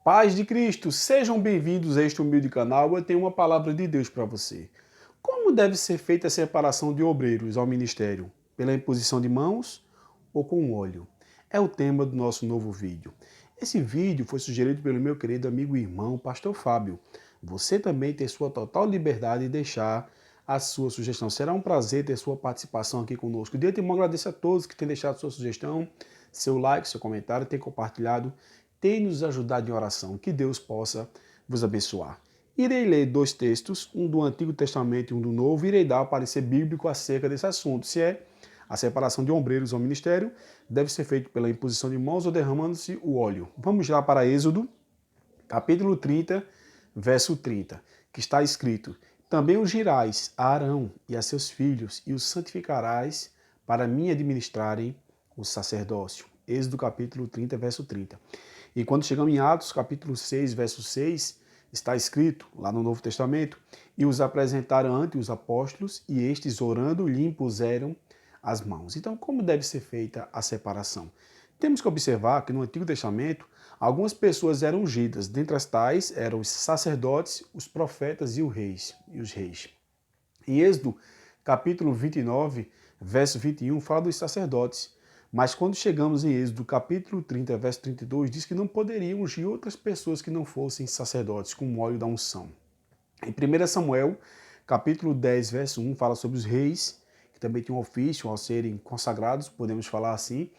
Paz de Cristo, sejam bem-vindos a este humilde canal. Eu tenho uma palavra de Deus para você. Como deve ser feita a separação de obreiros ao ministério? Pela imposição de mãos ou com óleo? É o tema do nosso novo vídeo. Esse vídeo foi sugerido pelo meu querido amigo e irmão, Pastor Fábio. Você também tem sua total liberdade de deixar a sua sugestão. Será um prazer ter sua participação aqui conosco. De antemão, agradeço a todos que têm deixado sua sugestão, seu like, seu comentário, têm compartilhado, têm nos ajudado em oração. Que Deus possa vos abençoar. Irei ler dois textos, um do Antigo Testamento e um do Novo, e irei dar o parecer bíblico acerca desse assunto, se é a separação de ombreiros ao ministério deve ser feito pela imposição de mãos ou derramando-se o óleo. Vamos lá para Êxodo, capítulo 30, verso 30, que está escrito: Também ungirás a Arão e a seus filhos e os santificarás para mim administrarem o sacerdócio. Êxodo capítulo 30, verso 30. E quando chegamos em Atos capítulo 6, verso 6, está escrito lá no Novo Testamento: E os apresentaram ante os apóstolos, e estes, orando, lhe impuseram as mãos. Então, como deve ser feita a separação? Temos que observar que no Antigo Testamento, algumas pessoas eram ungidas. Dentre as tais eram os sacerdotes, os profetas e os reis. Em Êxodo, capítulo 29, verso 21, fala dos sacerdotes. Mas quando chegamos em Êxodo, capítulo 30, verso 32, diz que não poderiam ungir outras pessoas que não fossem sacerdotes, com o óleo da unção. Em 1 Samuel, capítulo 10, verso 1, fala sobre os reis, que também tinham ofício ao serem consagrados, podemos falar assim.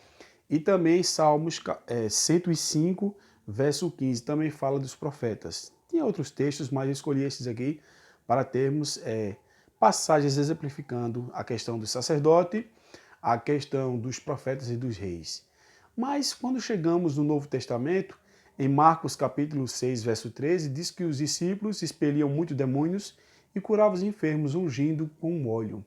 E também Salmos 105, verso 15, também fala dos profetas. Tem outros textos, mas eu escolhi esses aqui para termos passagens exemplificando a questão do sacerdote, a questão dos profetas e dos reis. Mas quando chegamos no Novo Testamento, em Marcos capítulo 6, verso 13, diz que os discípulos expeliam muitos demônios e curavam os enfermos ungindo com óleo.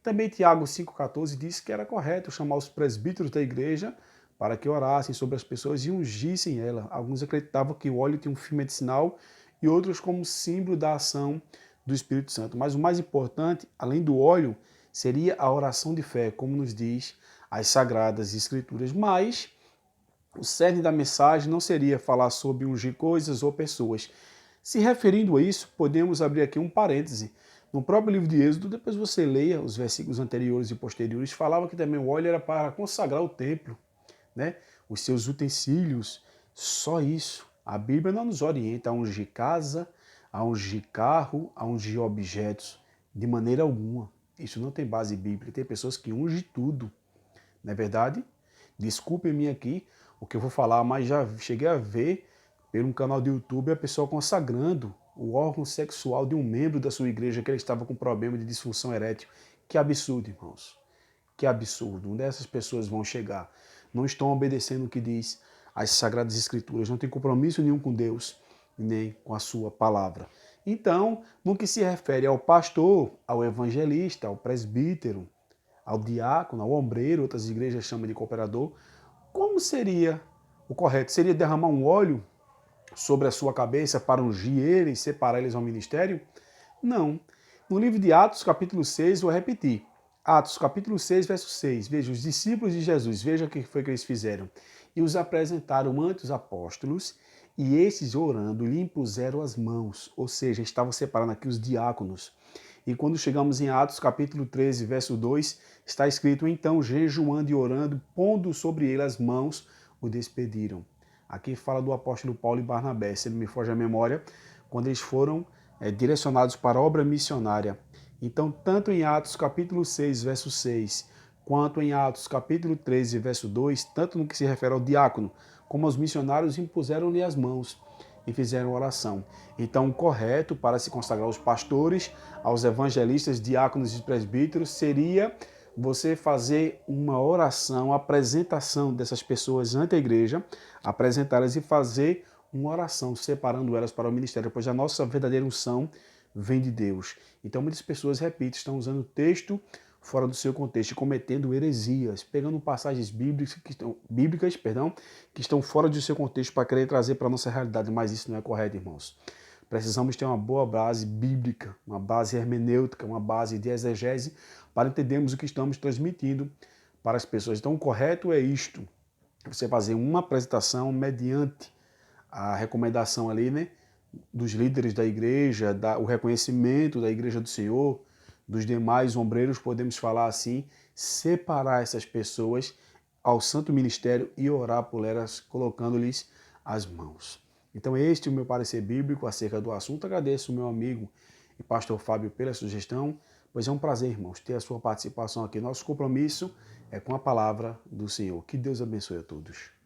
Também Tiago 5,14 diz que era correto chamar os presbíteros da igreja para que orassem sobre as pessoas e ungissem ela. Alguns acreditavam que o óleo tinha um fim medicinal e outros como símbolo da ação do Espírito Santo. Mas o mais importante, além do óleo, seria a oração de fé, como nos diz as Sagradas Escrituras. Mas o cerne da mensagem não seria falar sobre ungir coisas ou pessoas. Se referindo a isso, podemos abrir aqui um parêntese. No próprio livro de Êxodo, depois você leia os versículos anteriores e posteriores, falava que também o óleo era para consagrar o templo, né? Os seus utensílios, só isso. A Bíblia não nos orienta a ungir casa, a ungir carro, a ungir objetos, de maneira alguma. Isso não tem base bíblica. Tem pessoas que ungem tudo, não é verdade? Desculpem-me aqui o que eu vou falar, mas já cheguei a ver pelo canal do YouTube a pessoa consagrando o órgão sexual de um membro da sua igreja que ele estava com problema de disfunção erétil. Que absurdo, irmãos. Que absurdo. Onde essas pessoas vão chegar? Não estão obedecendo o que diz as Sagradas Escrituras, não tem compromisso nenhum com Deus, nem com a sua palavra. Então, no que se refere ao pastor, ao evangelista, ao presbítero, ao diácono, ao ombreiro, outras igrejas chamam de cooperador, como seria o correto? Seria derramar um óleo sobre a sua cabeça para ungir eles, separar eles ao ministério? Não. No livro de Atos, capítulo 6, vou repetir. Atos, capítulo 6, verso 6. Veja, os discípulos de Jesus, veja o que foi que eles fizeram. E os apresentaram ante os apóstolos, e estes, orando, lhe impuseram as mãos. Ou seja, estavam separando aqui os diáconos. E quando chegamos em Atos, capítulo 13, verso 2, está escrito: Então, jejuando e orando, pondo sobre ele as mãos, o despediram. Aqui fala do apóstolo Paulo e Barnabé, se não me foge a memória, quando eles foram direcionados para a obra missionária. Então, tanto em Atos capítulo 6, verso 6, quanto em Atos capítulo 13, verso 2, tanto no que se refere ao diácono, como aos missionários, impuseram-lhe as mãos e fizeram oração. Então, o correto para se consagrar aos pastores, aos evangelistas, diáconos e presbíteros seria você fazer uma oração, a apresentação dessas pessoas ante a igreja, apresentá-las e fazer uma oração, separando elas para o ministério, pois a nossa verdadeira unção vem de Deus. Então muitas pessoas, repito, estão usando o texto fora do seu contexto e cometendo heresias, pegando passagens bíblicas, que estão fora do seu contexto para querer trazer para a nossa realidade, mas isso não é correto, irmãos. Precisamos ter uma boa base bíblica, uma base hermenêutica, uma base de exegese, para entendermos o que estamos transmitindo para as pessoas. Então, o correto é isto: você fazer uma apresentação mediante a recomendação ali, né, dos líderes da igreja, o reconhecimento da igreja do Senhor, dos demais ombreiros, podemos falar assim, separar essas pessoas ao santo ministério e orar por elas, colocando-lhes as mãos. Então este é o meu parecer bíblico acerca do assunto. Agradeço o meu amigo e pastor Fábio pela sugestão, pois é um prazer, irmãos, ter a sua participação aqui. Nosso compromisso é com a palavra do Senhor. Que Deus abençoe a todos.